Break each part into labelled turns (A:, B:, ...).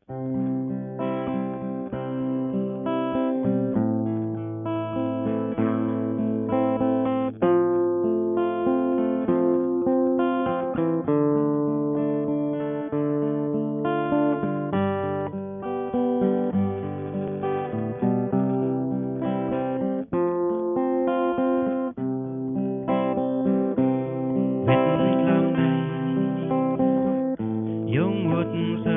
A: dòng một ngày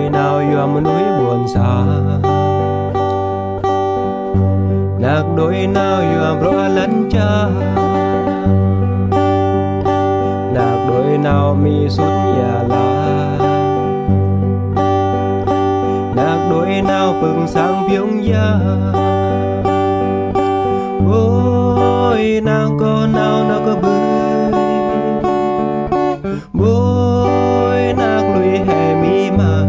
A: đôi nào yom núi buồn xa, nạc đôi nào yom rõ lẫn cha, nạc đôi nào mi sút nhà la, nạc đôi nào phừng sang biếng ya, bôi nào có nào có bơi, bôi nạc lùi hè mi mà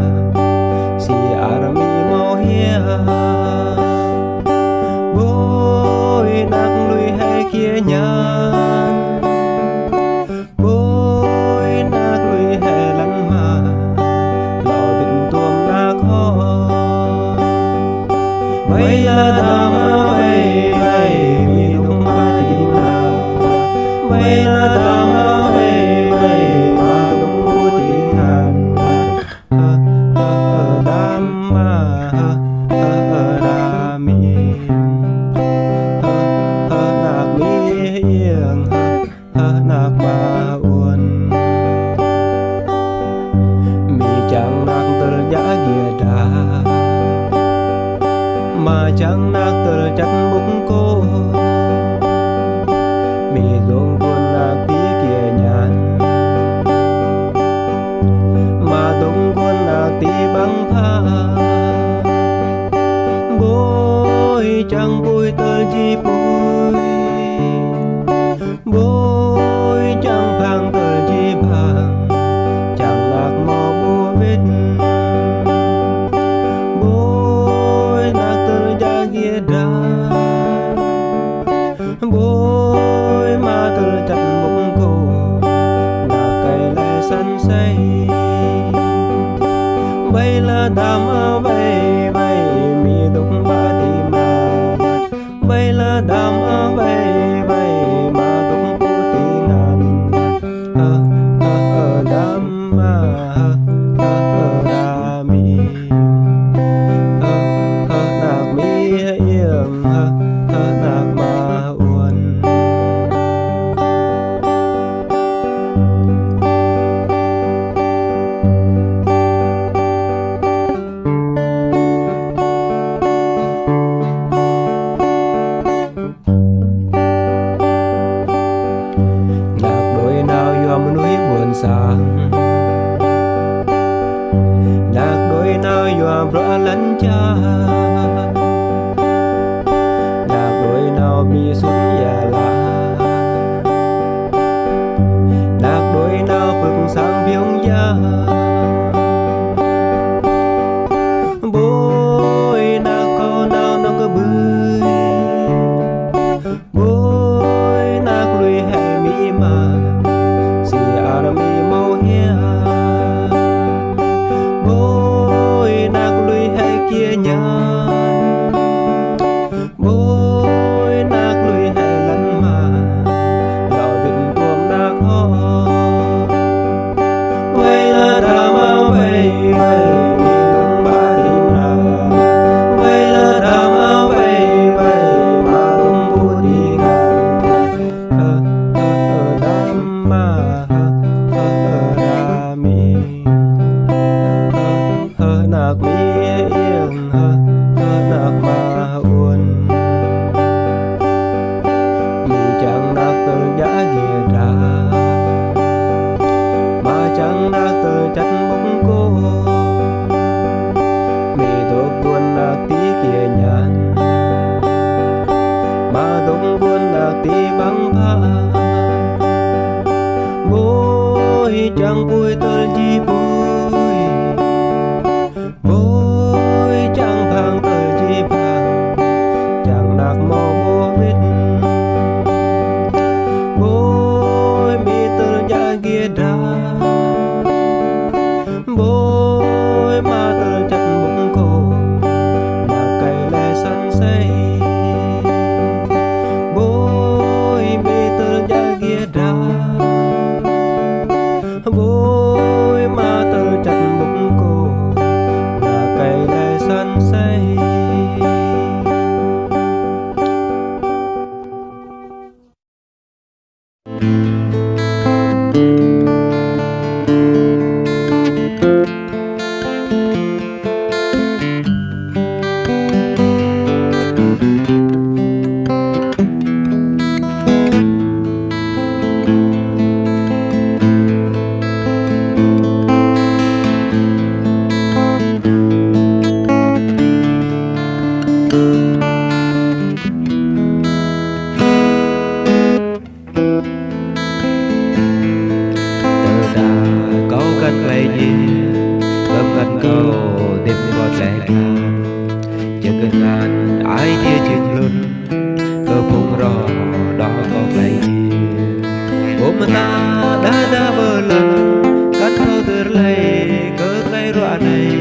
A: si ar mi mau hia, bôi nạc lùi hè kia nhàn, bôi nạc lùi hè lăn mà lò vịnh tuồng nạc ho, bây là đam bay bay mi đông ba tim nào, bây là đam bay bay ma đông bu tim ngàn, đam ma đam mi, nạc mi yên nạc ma uốn, mi chẳng nạc tơ giá ghia đà, mà chẳng nạc tơ chặt bụng cô, mi ruộng buồn nạc tí kia nhàn, mà đông buồn nạc tí băng pha, bôi chẳng bôi tơ chi bôi, bôi chẳng phang tơ chi phang, chẳng nạc mò bùa vết, bôi nạc tơ giá ghia đà, bôi ma tơ chặt bụng cô, nạc cây lại săn say, bây là đam bay bay mi đông ba tim nào, bây là đam bay bay ma đông bu ti ngàn, đam đa mi, nạc mi yên nạc ma uốn. Nạc đôi nào yom núi buồn xa, nạc đôi nào yom rõ lẫn cha, nạc đôi nào mi sút nhà la, nạc đôi nào phừng sang biếng ya, bôi nạc có nào có bơi, bôi nạc lùi hè mi mà si ar mi mau hia, bôi nạc lùi hè kia nhàn, bôi nạc lùi hè lăn mà lò vịnh tuồng nạc ho, bây là đam bay bay mi đông ba tim nào, bây là đam bay bay ma đông bu ti ngàn, đam ma đam mi, nạc mi yên nạc ma uốn, mi chẳng nạc tơ giá ghia đà, mà chẳng nạc tơ chặt bụng cô, mi tốt buồn nạc tí kia nhàn, mà đông buồn nạc tí băng pha, bôi chẳng bôi tơ chi bôi, bôi làm chẳng cần ngàn ai tia trên luôn cơ phung rò đó có lấy ôm ta đã bơ lần cắt thâu từ lấy cơ lấy rọa này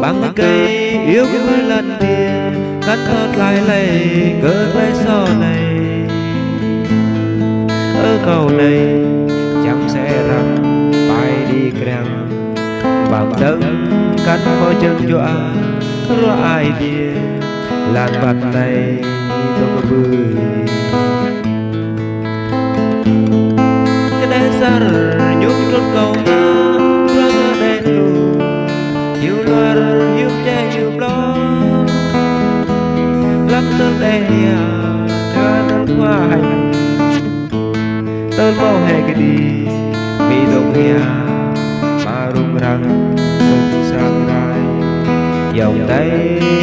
A: bằng cây yêu cứ lần tiền cắt thâu lại lấy cơ lấy so này ở cầu này chẳng sẽ rằng bay đi kèm bằng đất cắt có chân dọa rõ ai đi làn mặt này tôi có bươi cái đế xa nhúc rốt cầu ngã ra ngơ đen lù yêu loa yêu che yêu lo lắm tương đen nhà ra đơn hoa hành tên mau hè cái đi bị đồng nhà mà rung răng rung sang rai dòng tay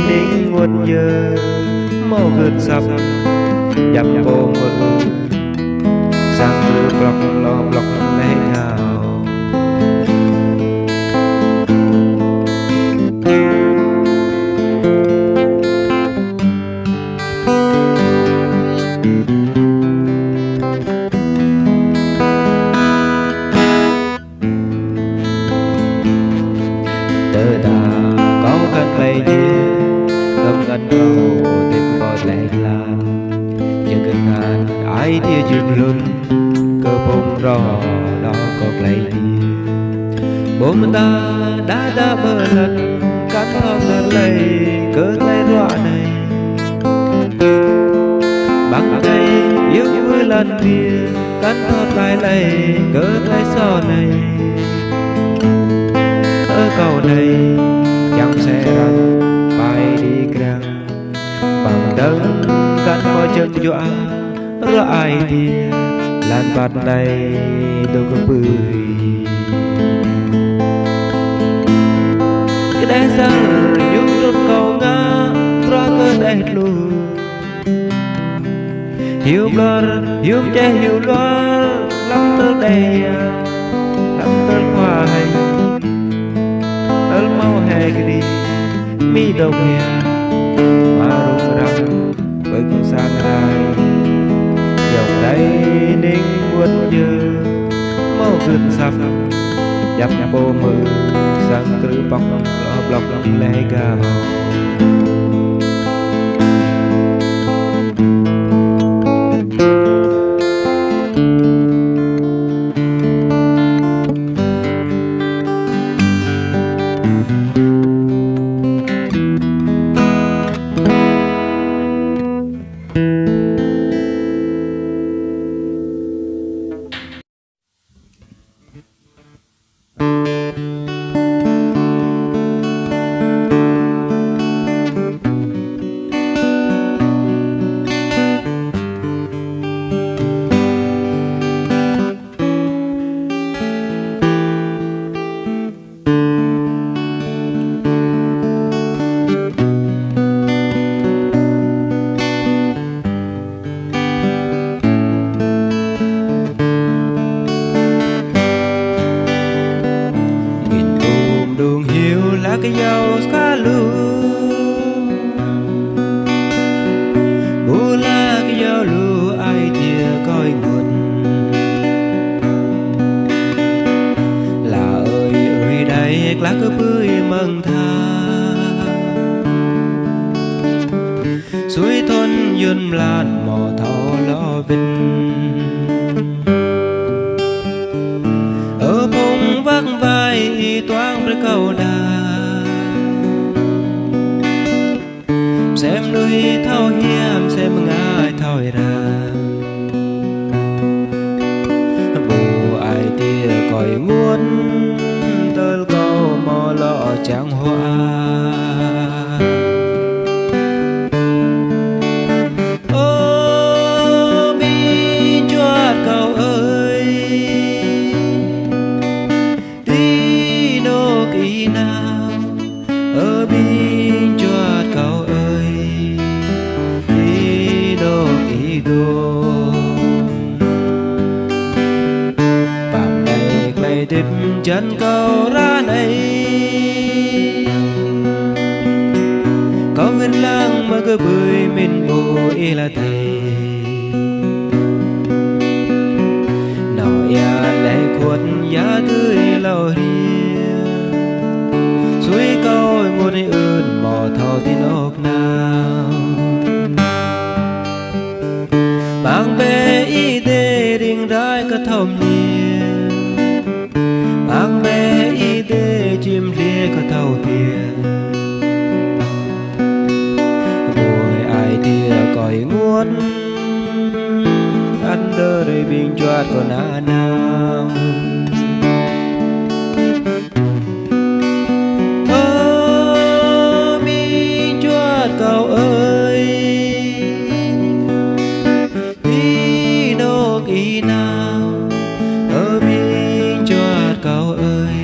A: nín nguồn nhớ mau gần sập dập vô mơ sang từ block lo block lấy nào tớ đã có cần lấy gì ngâm ngân cầu tìm gọi lại làm chẳng cần ngàn ai tia chừng luôn cơ bông rò đó có lấy gì bố mình ta đã bơ lần cắt thao ngân lấy cơ lấy rõ này bằng tay yêu với lần kia cắt thao lại lấy cơ lấy so này ở cầu này chẳng sẽ rằng bay đi kèm bằng đất cắt có chân dọa rõ ai đi làn bạt này đâu có bươi cái đế xa nhúc rốt cầu ngã rõ cơ đẹp lù hiểu con hiểu che hiểu loa lắm tớ đầy lắm tớ hoa hành tớ mau hè cái đi mi đồng nhà mà rung răng bưng sang rai dòng tay nín quân dơ mau gần sắp dập bô mơ sang từ bọc lo block lấy gà cái dâu cá lu bu la cái dâu lu ai tia coi nguồn là ơi đây lá cứ bươi măng tha suối thôn duyên lan mò thọ lo vinh ở vùng vác vai toang với cầu đà xem nuôi thao hiểm xem ngài thoi ra bù ai tia còi nguồn tơ câu mò lọ trắng hoa ô bi chuột cầu ơi đi đâu kỳ nào ở bi chuột cầu ơi bằng này clay đếp chân cầu ra này là thầy nói lệ khuất giá tươi lâu ria suối câu ngồi ơn mò thao tin ốc nào bang bê y tê đình rái cả thầm nhiên bang bê y tê chim lia cả thâu tiền bồi ai tia còi nguồn ăn đơ đời bình choát còn nào bình choát cậu ơi đi đâu kỳ nào bình choát cậu ơi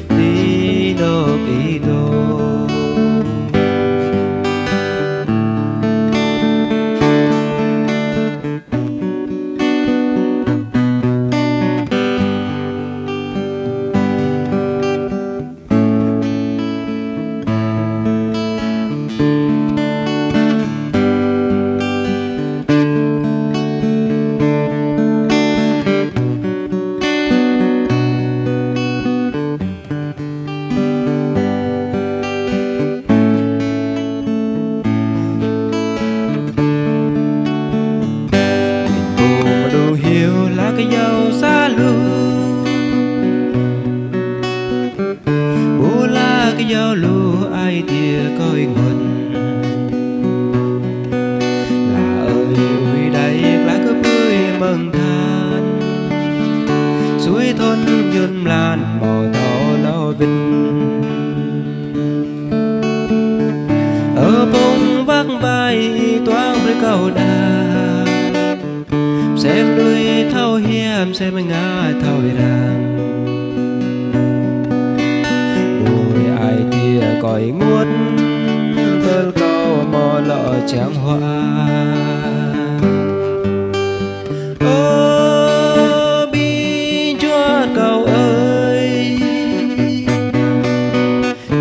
A: đi đâu kỳ đâu cái dâu xa lưu bố la cái dâu lưu ai tia coi nguồn là ơi ui đây lá cứ bươi mừng than suối thôn nhơn lan mò thọ lo vinh ở bông vác vai toang với cầu đà xem đuôi thâu hiểm xem ngã thâu ràng bùi ai tia còi nguốt vơ câu mò lọ trắng hoa ô bi choát cậu ơi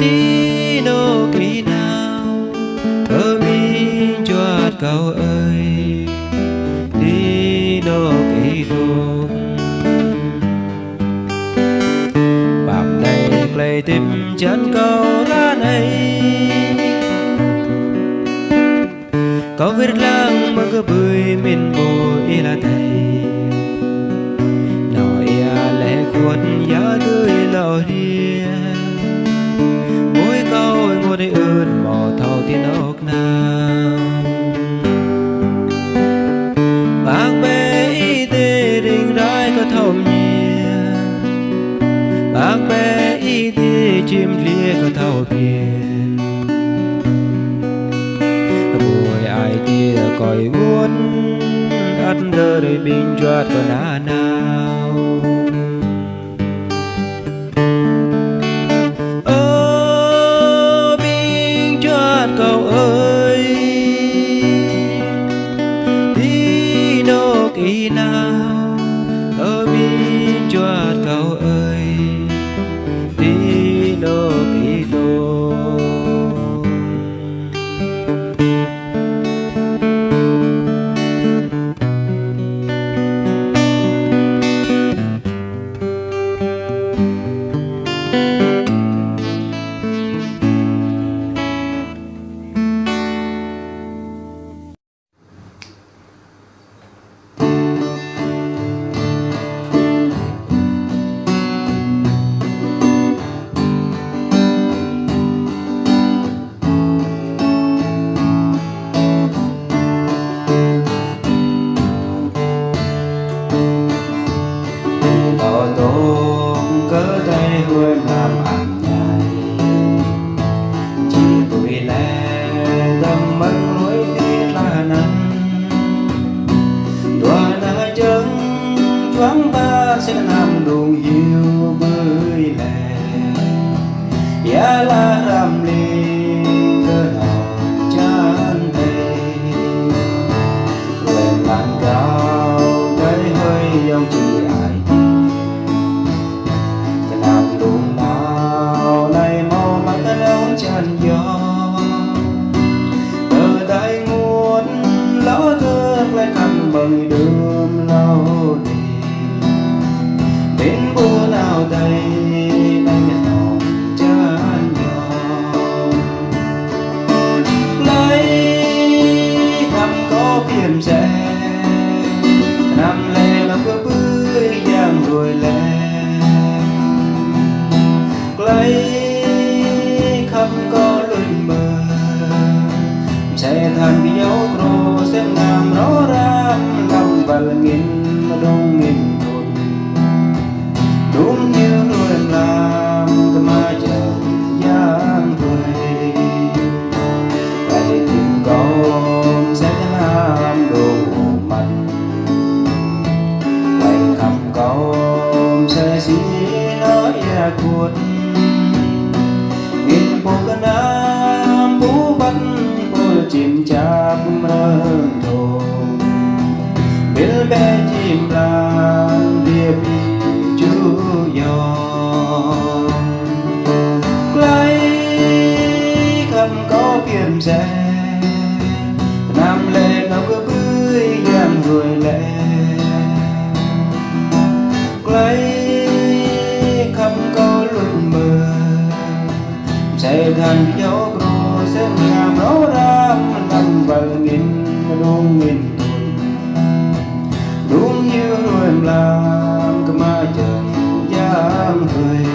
A: tí nô kỳ nào ô bi choát cậu ơi nó kỳ đô bàm này play tim chân câu lá này có viết lang mà cứ bươi mình bồi là thầy nói lẽ khuất giá tươi lâu ria mỗi câu ngồi đây ơn mò thao tin ốc nào bang bê y tê đình rái có thầm nhiên bang bê y tê chim lia có thâu biển bùi ai tia còi nguồn ăn đơ đời bình choát có nào ô bình choát cậu ơi kỳ nào ở bên choát cậu ơi đi đâu kỳ đâu thoáng ta sẽ làm đồn yêu bơi lẻ giá la ram ly cơ nào chán thề lên làn cao cái hơi dòng chỉ ai cái làm đồn nào này mau mắt cái đâu chán gió từ tay nguồn than cái dấu cro xem ngàm rõ ràng lòng và là nghìn đông nghìn thôi đúng như đôi em làm cơ mà chẳng dáng thôi lại tìm con sẽ làm đồ mạnh vậy khắp con sẽ xí nói cuột nghìn bộ cái nam bú bắt chim chạp mơ thô bên bé chim lan địa bị chú gió lấy khắp có kiếm rẻ nam lệ nó cứ bưới giang người lệ lấy khắp có luôn mơ sẽ thành gió pro sẽ ngàm rõ ràng năm và nghìn đúng nghìn tuổi đúng như rồi em làm cơ mà chẳng dám người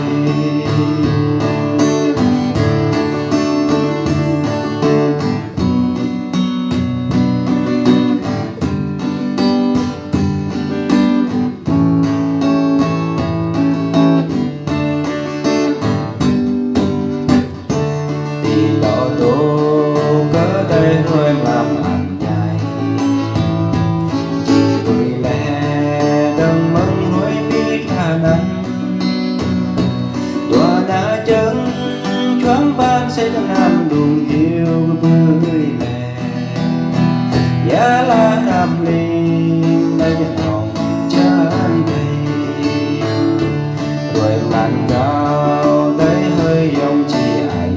A: sẽ cho nam đùng yêu bưởi lè giá la đam linh nơi nhận lòng chân đầy rồi làn cao tới hơi dòng chi ai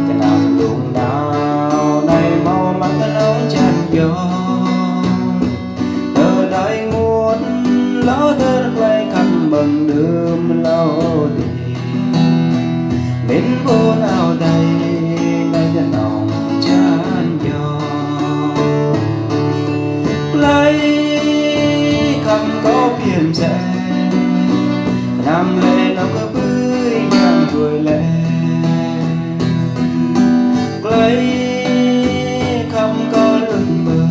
A: cái nam đùng nào này mau mắt cái nóng chân gió tờ đại nguồn ló tờ quay khăn bằng đường lâu đi đến vô nào đây nơi chân lòng chán gió lấy khắp có phiền rẻ nam lệ nó có bưới nhang cười lệ lấy khắp có lưng mơ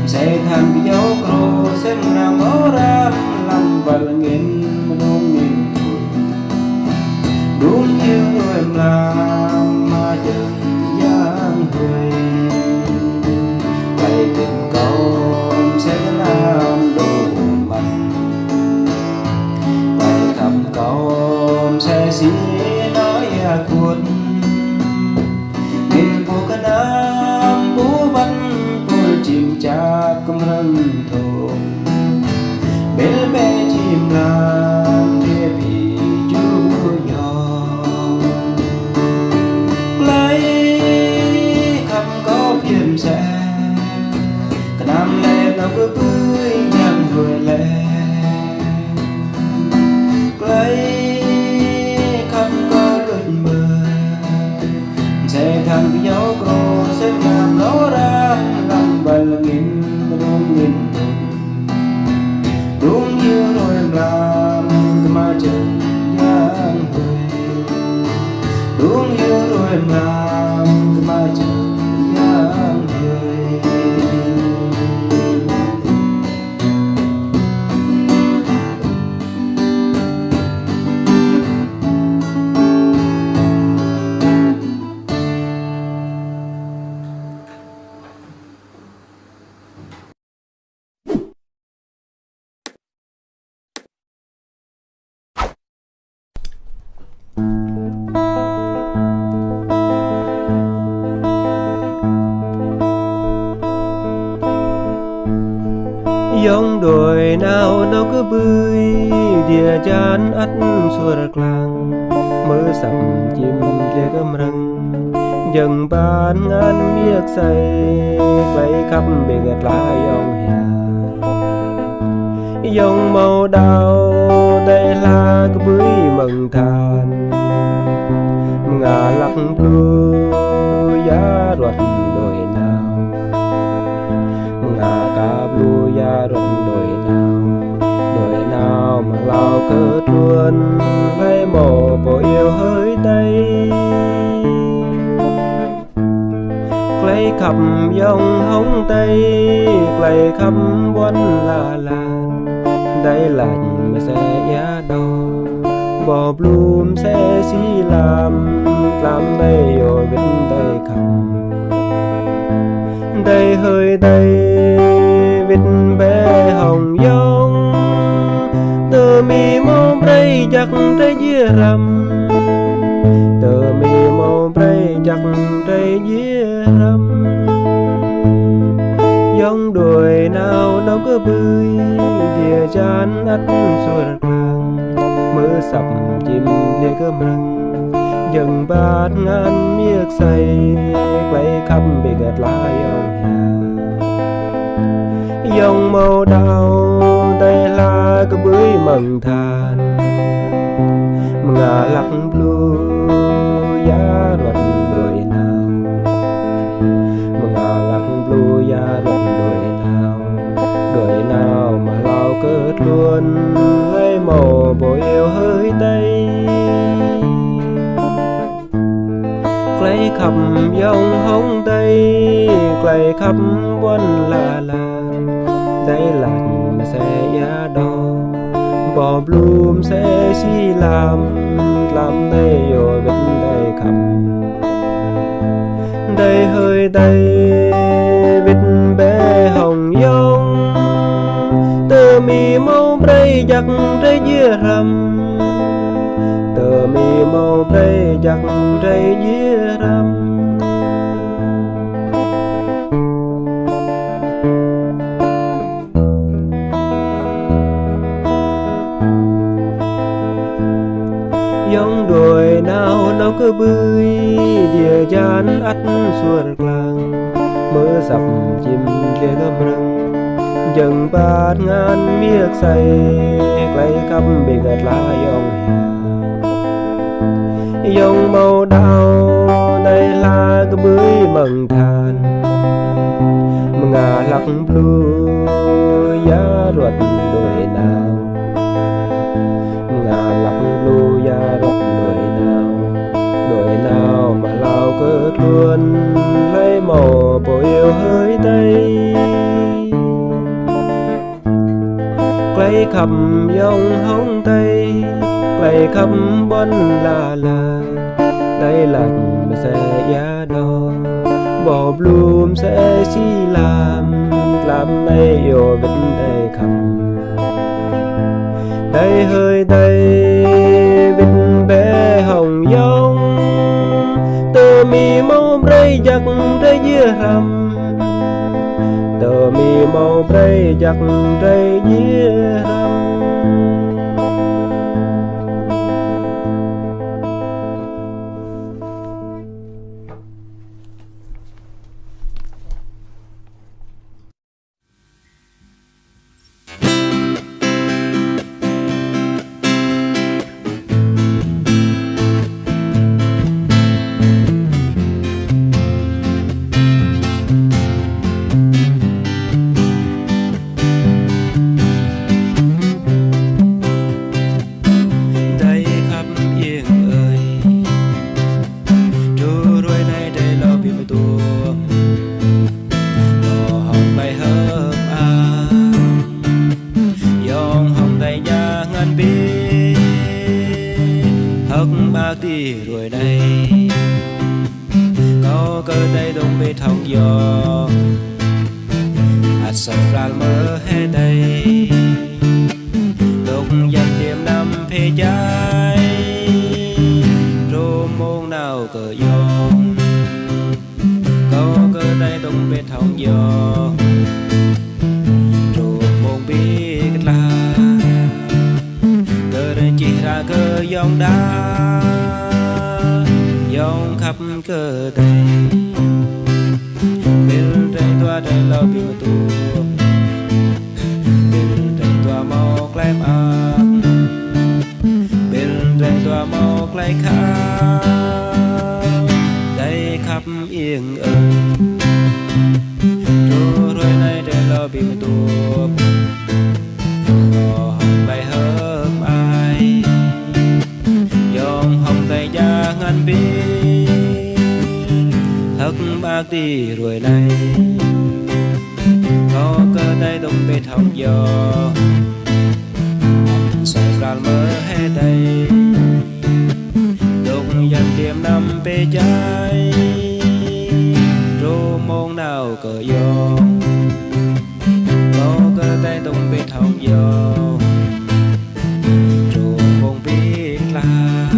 A: sẽ thành cái dấu cro xem nào ngó ra làm và là nghìn đông nghìn đúng như em làm mà chẳng dáng người vậy tình con sẽ làm đồ mạnh vậy khắp con sẽ xí nói cuốn nên cô cái nam bú bắn tôi chim chạp công răng thổ bên bé chim làm địa bị chú gió kiếm rẻ cả nam lệ nào cứ bưới nhang người lệ lấy khắp có luôn mơ sẽ thành cái dấu cro sẽ làm nó ra làm bài là nghìn đúng nghìn đúng như rồi em làm mà chẳng dáng người đúng như rồi em làm mà chẳng giống đồi nào nó cứ bưới địa chán ắt xua rạc làng mơ sầm chim lê cơm răng dần ban ngàn miếc say quay khắp bề gạt lá dòng hè dòng màu đào đây là cứ bưới mừng than ngà lắc blue giá ruột đồi nào ngà cà blue giá ruột đồi nào mà lao cơ truân lấy mồ bộ yêu hơi tay khắp dòng hông tây clay khắp quanh là đây lạnh mà sẽ giá đo bỏ bloom sẽ xí làm đây rồi bên đây khắp đây hơi đây vịt bé hồng dông tơ mi mong đây chắc đây dưa rằm tơ mi mong đây chắc đây dưa rằm dòng đuổi nào đâu cứ bơi địa chán ắt xuôi ràng mưa sập chim lia cơm rừng dần bát ngàn miếc say quay khắp bị gạt lá dòng màu đào đây là cứ bưởi mừng than ngà lắc blue giá luật đôi nào ngà lắc blue giá luật đôi nào mà lao cất luôn lấy màu bộ yêu hơi tay clay khắp dòng hông tây clay khắp quanh là đây lạnh mà sẽ giá đo bỏ bloom sẽ xí làm đây rồi bên đây khắp đây hơi đây vịt bé hồng dông tơ mi màu đây giặc đây dưa rằm tơ mi màu đây giặc đây dưa rằm dòng đuổi nào đâu cứ bơi địa chán ắt xuôi làng mưa sập chim lia gầm rừng dần bát ngàn miếc say clay khắp bị gạt lá dòng màu đào đây là cái bưởi mừng than ngà lắc blue giá ruột đuổi nào ngà lắc blue giá ruột đuổi nào mà lao cất luôn lấy màu bộ yêu hơi tây clay khắp dòng hông tây clay khắp quanh là đây lạnh mà sẽ giá đo bỏ bloom sẽ xí làm đây rồi bên đây khắp đây hơi đây vịt bé hồng dông tơ mi màu đây giặc đây dưa rằm tơ mi màu đây giặc đây dưa rằm đi rồi đây có cơ tay đông bê thong gió sập ra mơ hết đây lúc dần tiệm năm phê trái rô môn nào cờ gió có cơ tay đông bê thong gió rô môn biết là cơ đây chỉ ra cơ dòng đá dòng khắp cơ tay bên đây toa đây lo bị mà tu bên đây toa màu lem ác bên đây toa màu lay khá đây khắp yên ơi rồi này đây lo bị mà tu hồng bay hớm ai dòng hồng tay da ngăn bi hất ba bác đi rồi này có cơ tay tung bê thong gió soi càng mơ hè tay tung dần tiêm năm bê trái rô mong nào cờ gió có cơ tay tung bê thong gió rô mong biết là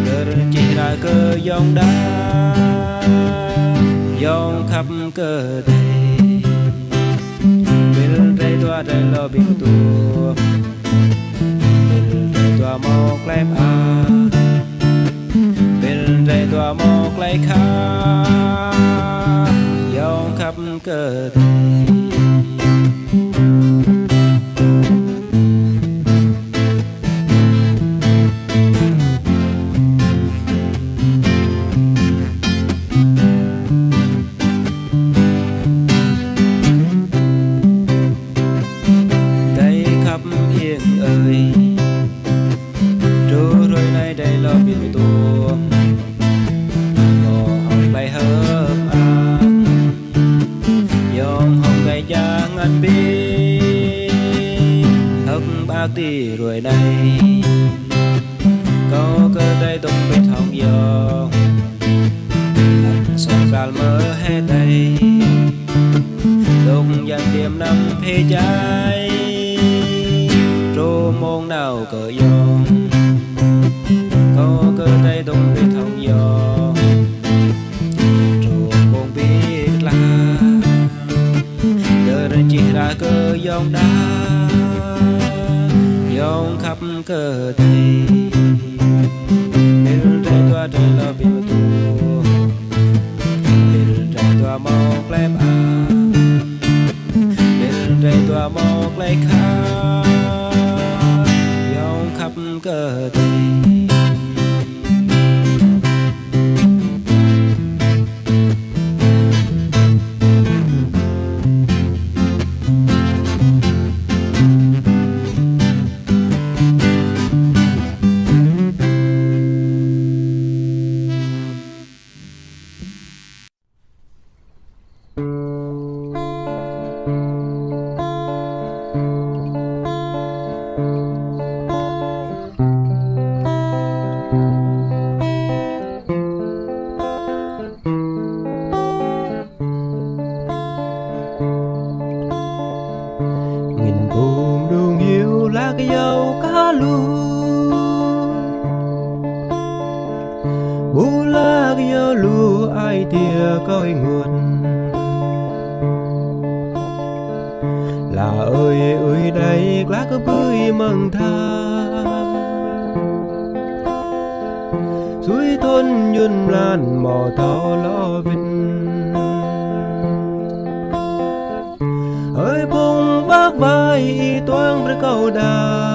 A: cơ chỉ là cơ dòng đá dòng khắp cơ thể bên đây toa đây lo biết tua bên đây toa mọc lem à bên đây toa mọc lấy khá dòng khắp cơ thể đi rồi đây có cơ tay tung bê thong gió soi càng mơ hè tay tung dần tiêm năm phê trái rô mong nào cờ gió có cơ tay tung bê thong gió rô mong biết là cơ chỉ là cơ dòng đá dòng khắp cơ thể bên đây toa trời lo biết tua bên đây toa mọc lem à bên đây toa mọc lấy khá dòng khắp cơ thể cái dâu cá lu bu la cái dâu lu ai tia coi nguồn là ơi ơi đây lá có bưởi măng tha suối thôn nhun lan mò thao lo vinh ơi bông vác vai toang với câu đà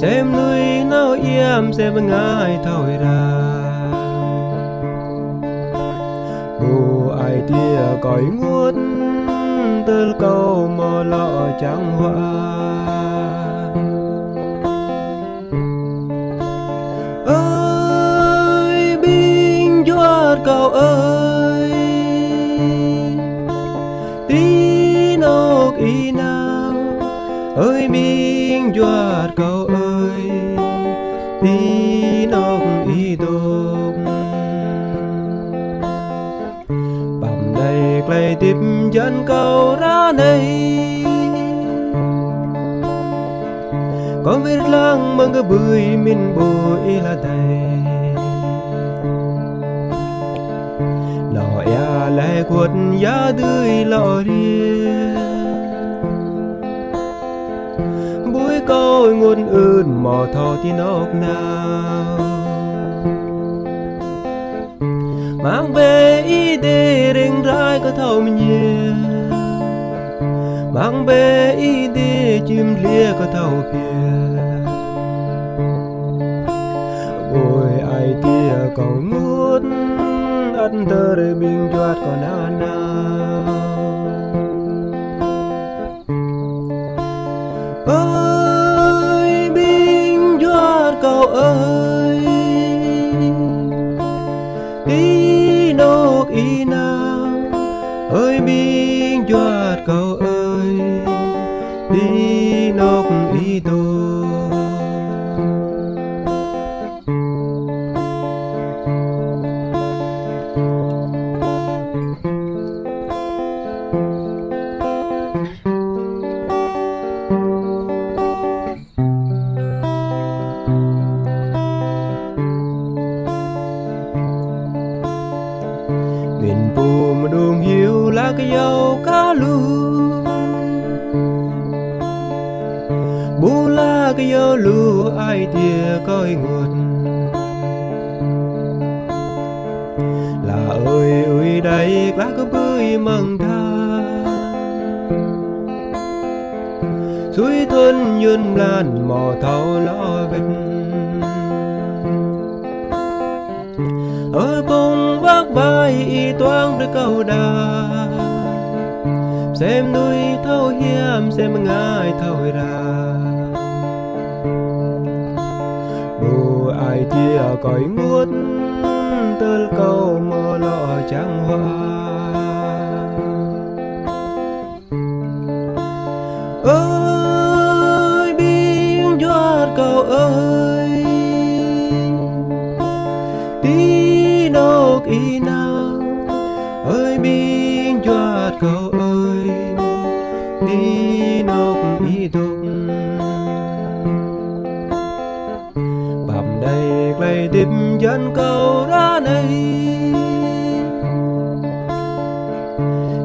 A: xem núi nào yếm xem ngài thôi ra bù ai tia cõi ngút từ câu mò lọ trắng hoa ơi binh chuột cậu ơi tí nốc ý nào ơi binh chuột cậu ơi tí nốc ý đục bầm đầy clay tiếp chân cầu ra này con biết lang măng cái bưởi min bụi là thầy lọ ya lại quật ya tươi lọ đi bụi câu nguồn ơn mò thò tí nóc nào mang về ý để rình rái có thâu mình nhẹ mang về ý để chim lia có thâu phía bồi ai tia còn ngút ăn tơ để bình choát còn nào nào ơi bình choát cậu ơi nóc ý tô. Nghìn bùm đường hiu lá cái dâu cá lu bù la cái dâu lu ai tia coi nguột là ơi ơi đây lá cứ bơi măng tha suối thôn nhơn lan mò thau lo vết ở bông vác vai y toang đôi câu đà xem núi thâu hiểm xem ngài thâu ra bù ai tia cõi ngút tơ câu mơ lọ trắng hoa ơi biên giọt cầu ơi tí nóc ý nào ơi biên giọt cầu ơi tí nóc ý tục bầm đầy clay tìm dân cầu ra này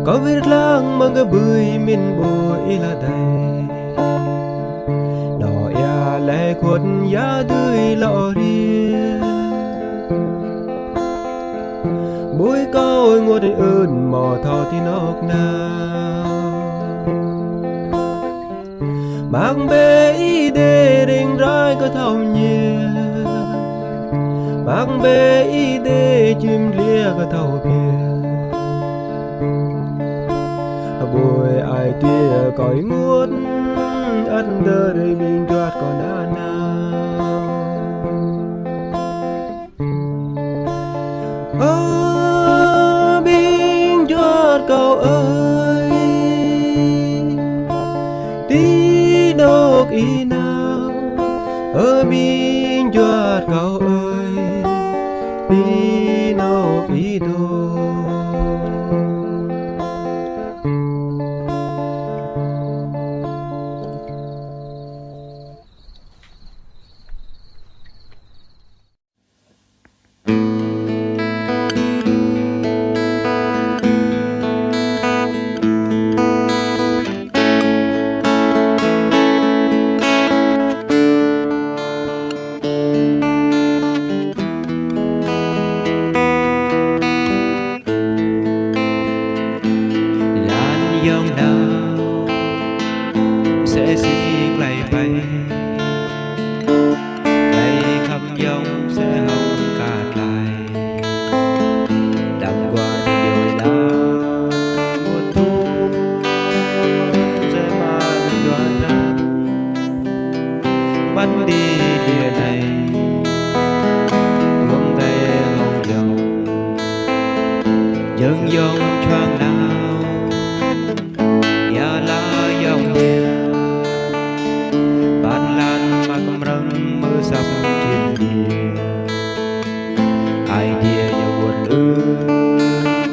A: có biết lang mang cái bưởi min bùi là đầy nọ ya lệ khuất ya tươi lọ ria bùi câu ngồi ơn mò thò thì nóc nào mang bê ý đê đình rai có thầu nhiều mang bê ý đê chim lia có thầu bia bùi ai tia cõi ngút ắt đơ đây mình choát còn đã nào ơ biên choát cầu ơi tí nóc ý nào ơ biên choát cầu ơi tí nóc ý đâu
B: dòng nào sẽ xiết lại bay đây khắp dòng sẽ không cạn lại đậm qua rồi đã mùa thu sẽ mang đoạn ra bắt đi địa này vòng tay hồng dòng dần dòng choáng nào sắp trên địa ai kia nhà buồn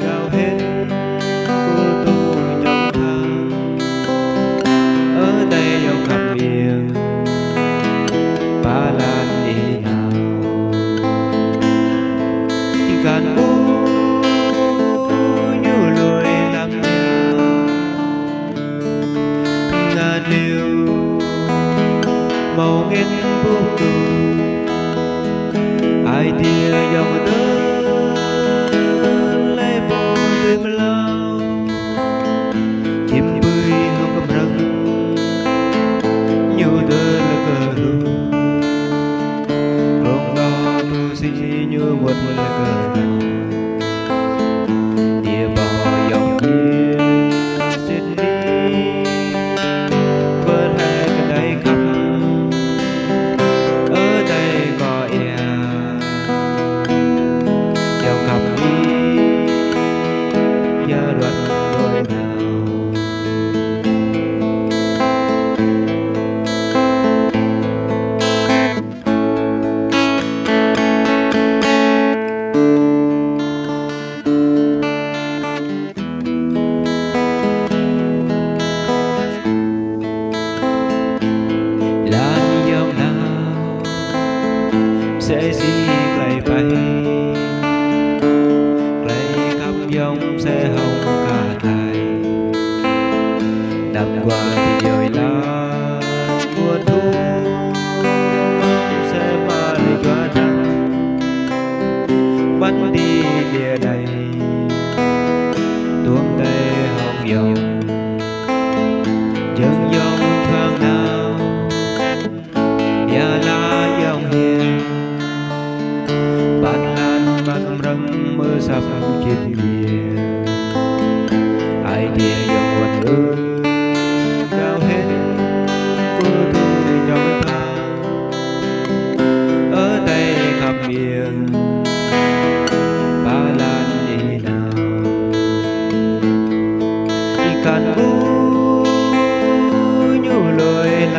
B: cao hết của tôi trong thang ở đây dòng khắp miền Ba Lan đi nào chỉ cần như lùi lặng ngàn liều màu nghiến buông tù ai tia dòng tơ lấy bộ tìm lao chim bươi không cầm răng nhiều tơ là cờ ru rong đo tu si như một là cờ nào tia bò dòng kia sẽ đi vớt hai cái đầy khắp ở đây có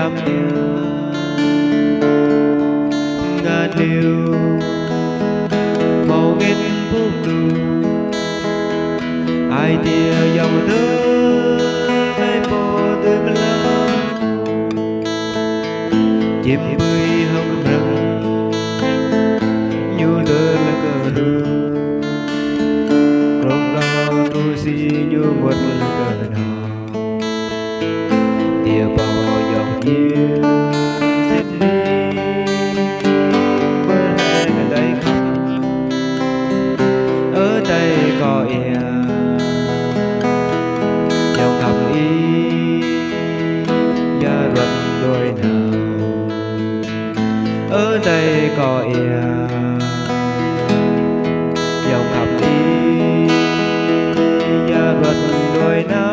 B: làm tia ngàn liều màu nghìn phút đường ai tia dòng thơ mây mù tương lai chim bơi hồng rừng nhu tơ là cờ đường rong lo tu si nhu một là cờ đỏ tia bao dòng yêu xếp ly bơi hai ở đây không ở đây có e dòng thầm ý gia luật đôi nào ở đây có e dòng thầm ý gia luật đôi nào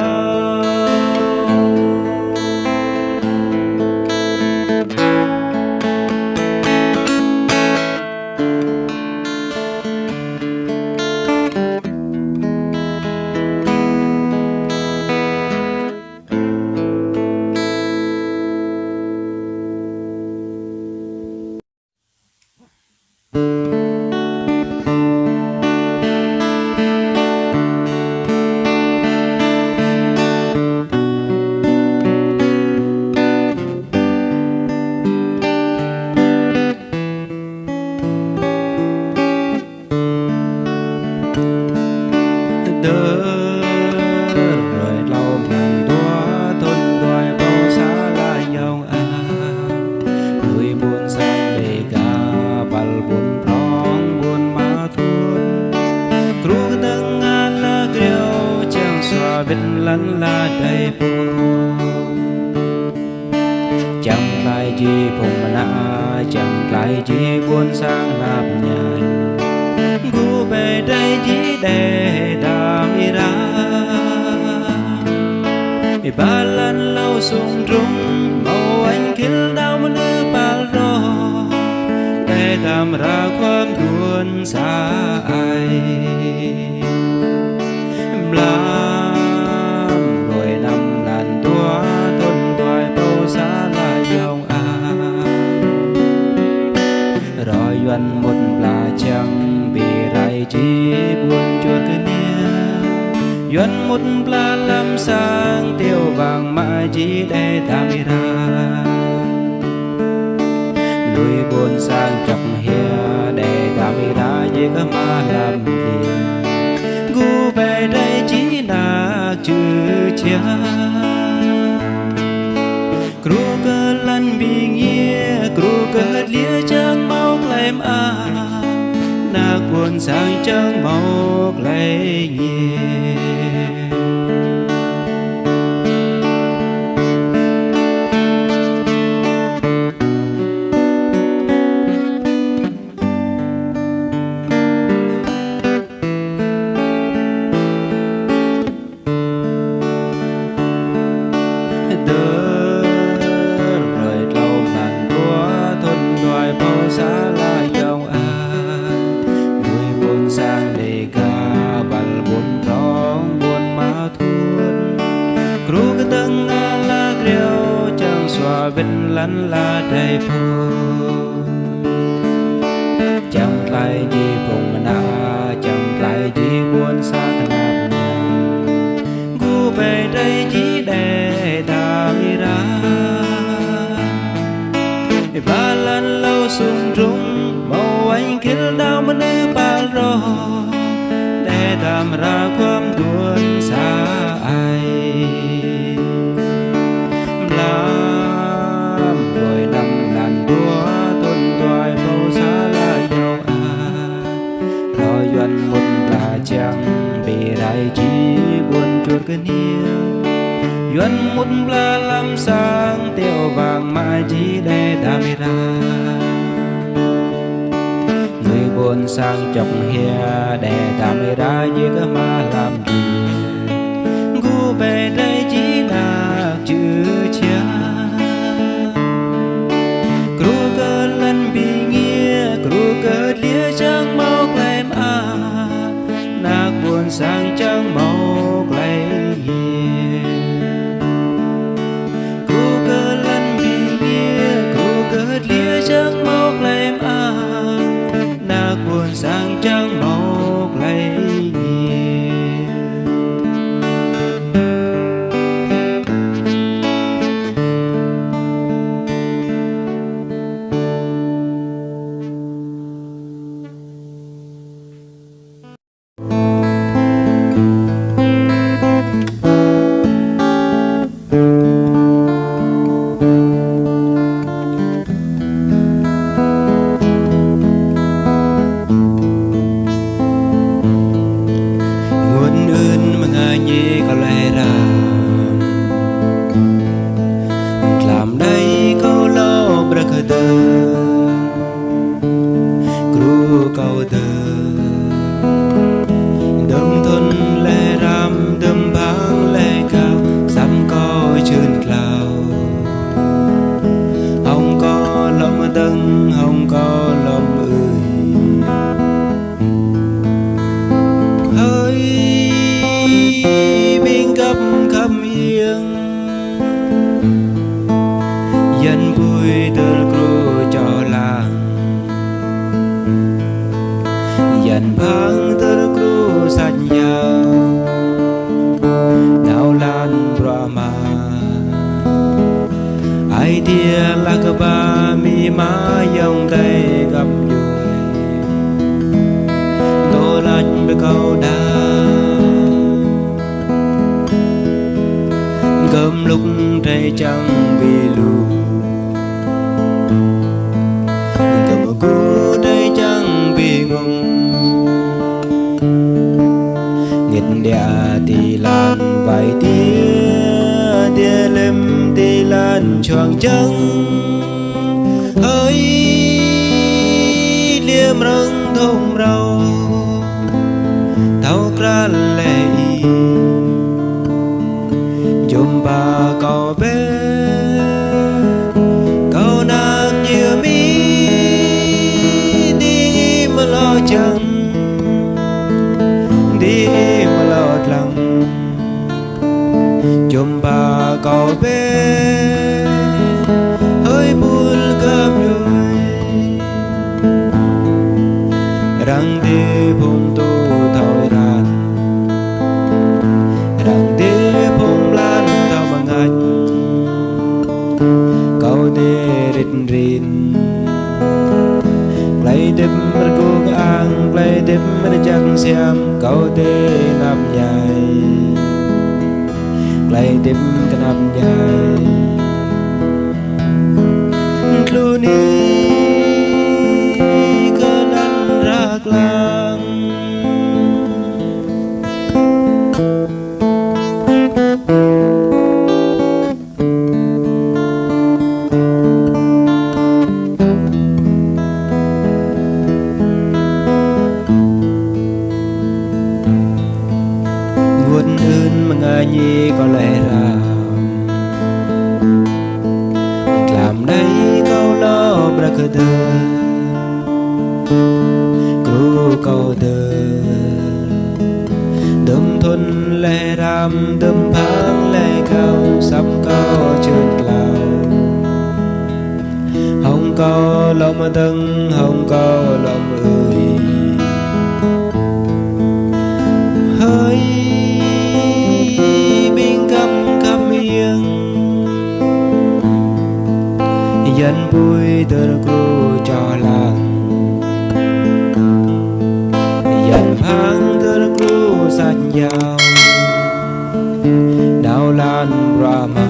A: rồi lâu ngàn tua thôn đoài bao xa lại nhau núi buồn sang để cả bal buồn rong buồn ma thôn kru tầng ngàn là kêu chẳng xóa bên lăn là đầy buồn chẳng lại gì phùng nã chẳng lại gì buồn sang nạp nhài gu về đây chỉ để đam đi ra ba lần lâu sung rung màu anh kill đau mà nữ ba rò để đam raความđuôn xa ai làm rồi năm lần tua thôn đoài bao xa lại dòng rồi duyên một là chẳng vì rai chỉ buồn chuột cái nia duyên một là làm sang tiêu vàng mà chỉ để ta mi ra lùi buồn sang chọc hia để ta mi ra gì cơ mà làm liền gu về đây chỉ là chữ chia kru cơ lăn bị nghĩa kru cơ lia chẳng mau claim na buồn sang chẳng mau lấy nhẹ bên lăn là đầy buồn chẳng lại gì phùng nã chẳng lại gì buồn xa nạp nhài gu về đây chỉ để ta mi ra ba lần lâu sung rung màu anh kill đau mà nữ ba rò để đam raความđuôn xa ai rồi năm lần tua thôn đoài bao xa lại nhau rồi duyên một là chẳng bị đại chỉ buồn chuột cái nia duyên một là làm sang tiêu vàng mà chỉ để ta mi ra người buồn sang chọc hia để ta mi ra như cơ mà làm gì gu về đây chỉ là chữ chia kru cơ lăn bị nghĩa kru cơ lia chẳng mau claim na buồn sang chẳng mau lấy nhẹ kru cơ lăn bị không có lòng ơi hơi bên gấp khăm yên dân vui tơ cru cho làng dân phang tơ cru sạch nhau nào lan brahma ai tia là cơ ba mi má dòng tay gặp vui tô lạnh với câu đá cơm lúc trái trăng bị lù cơm một cú trái trăng bị ngùng nghịch đẻ tì lan vài tia tia lem tì lan choàng trắng hơi liêm răng thông rau thao ra lệ chôm bà cậu bé cậu nạc nhiều mi đi mà lo chẳng đi mà lo lặng chôm bà cậu bé hơi buồn gặp rồi răng đi vùng tu thôi đàn răng đi vùng lan thao bằng anh cậu đi rít rin play đêm mà cô ăn play đêm mà chẳng xem cậu đi nằm dài play đêm cái nằm dài luôn đi cơ lăn rạc lang nguồn ơn mà ngài nhi có lẽ ra làm đây câu lo bra cơ đơ cru câu đơ đâm thuần lệ ram đâm phang lệ cao sắp cao trơn lao không có lòng tưng không có lòng ơi hơi bên căm căm yên dân vui tơ cru cho làng dân phang tơ cru sạch nhau đào lan brahma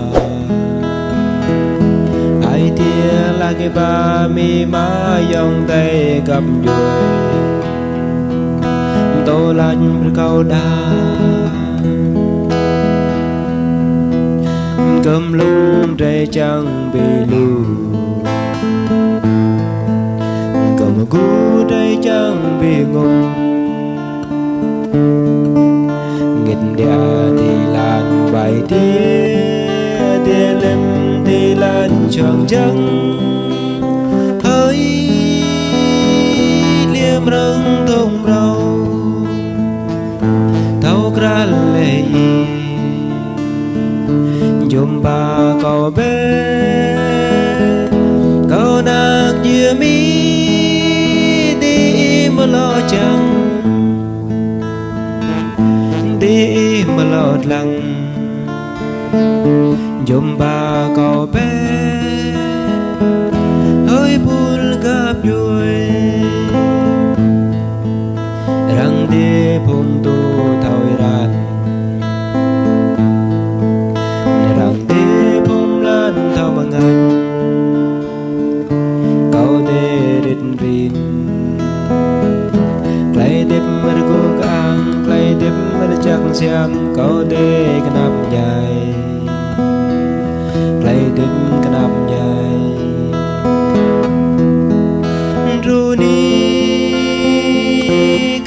A: ai tia là cái ba mi má dòng tay gặp vui tô lạnh câu đá cơm lúc trái trăng bị lù cơm một cú trái trăng bị ngùng nghịch đẻ thì lan vài tia tia lem thì lan choàng trắng hơi liêm răng thông rau thao ra lệ chôm bà cậu bé cậu nạc chia mi đi mà lo chẳng đi mà lo lặng chôm bà cậu bé hơi buồn gặp vui răng đi vùng tu thôi đàn thao bằng anh cậu đi rít rin play đêm mà cô ăn play đêm mà chẳng xem cậu đi cái nằm dài play đêm cái nằm dài ru ni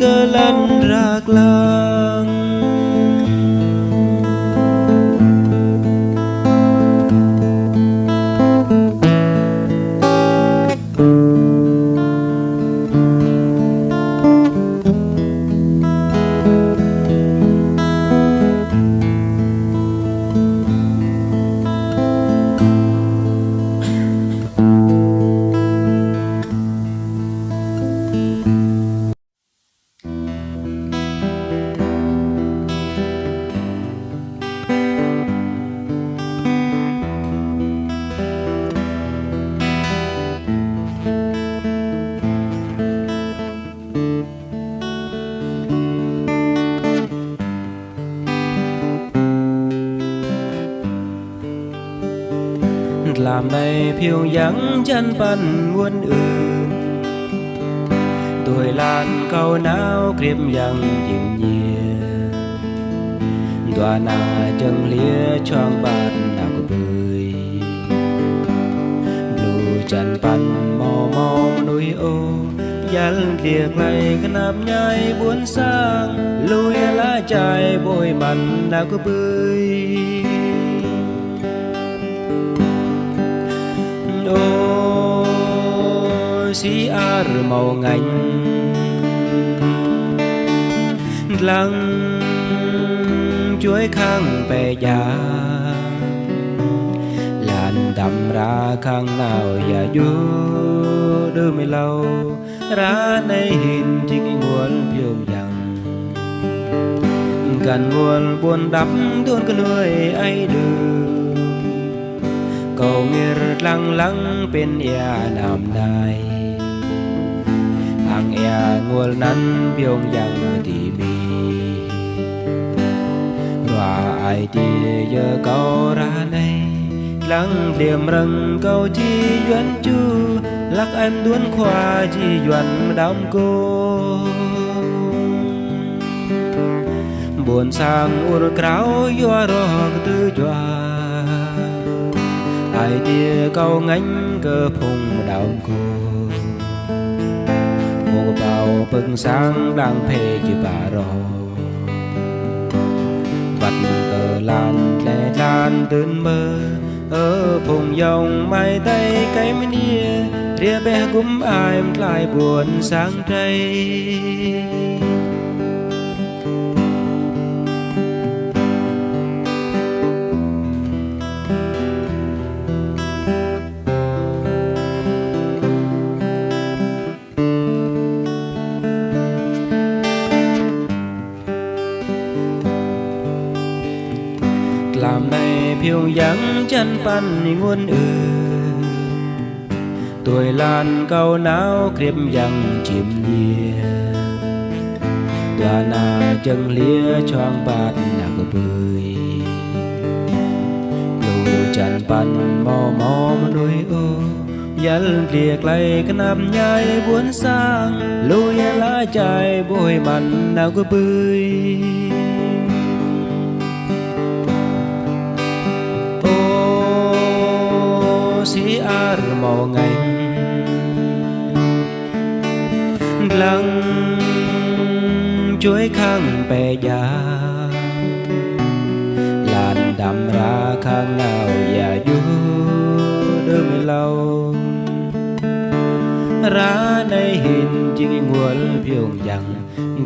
A: cơ lăn rạc la này phiêu vắng chân pan muôn tuổi lan câu não kiếp yang chìm nhẹ đoà na chân lia choang bàn nào có bơi blue chân pan mò mò núi ô dàn liệt lại cái nắp nhai buồn sang lùi lá chài bôi mặn nào có bơi ô xí ar màu ngành lăng chuối khang bè già làn đầm ra khang nào và vô đưa mày lâu ra này hình chính nguồn phiêu dằng gần nguồn buồn đắp tuôn cái nơi ai đưa cầu nghe lăng lăng bên ya nằm này hàng ya nguồn nắn phiêu dằng thì mi và ai thì giờ câu ra này lăng liềm rừng câu chi doan chu lắc em đuôn khoa chi doan đám cô buồn sang ur kráo doa ro tư doa ai tia câu ngánh cơ phùng đám cô một bào bừng sáng đang phê chỉ bà ro vặt tờ lan lẻ lanตื่n mơ ở vùng dòng mai tay cái mấy nia ria bé gúm ai lại buồn sáng trai làm này phiêu vắng chân pan nguồn tuổi lan câu não kiếp yang chìm nhẹ đoà na chân lia choang bát nào có bơi lù chân pan mò mò núi ô dàn liệt lại cái nắp nhai buồn sang lùi lá chài bôi mặn nào có bơi xí ar màu ngành lăng chuối khang bè già làn đầm ra khang nào và vô đưa mày lâu ra này hình chỉ nguồn phiêu dằng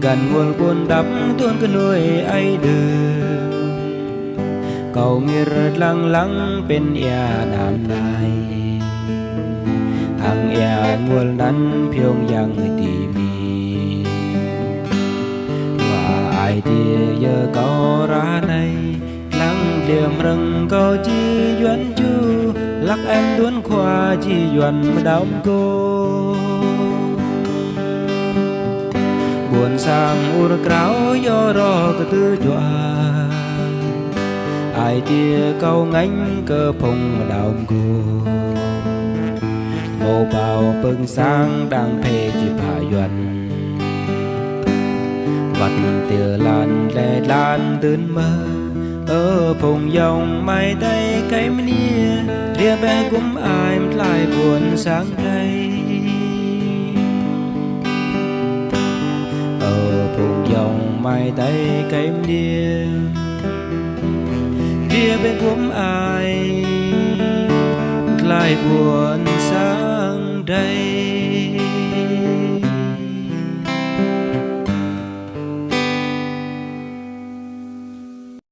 A: gần nguồn buồn đắp tuôn cái nuôi ai đưa cầu nghe lăng lăng bên ya nam này hàng ya nguồn nắn phiêu yang tỉ mi và ai thì giờ câu ra này lăng liềm rừng câu chi doan chu lắc em đuôn khoa chi doan đám cô buồn sang ur kráo do ro cái tư doa ai tia câu ngánh cơ phùng đào cô mồ bào bừng sáng đang phê chỉ bà doan vặt tia lan lẻ lanตื่n mơ ở phùng dòng mai tay cái mấy nia ria bé cũng ai lại buồn sáng đây ở phùng dòng mai tay cái mấy nia ria bé cũng ai lại buồn sáng đây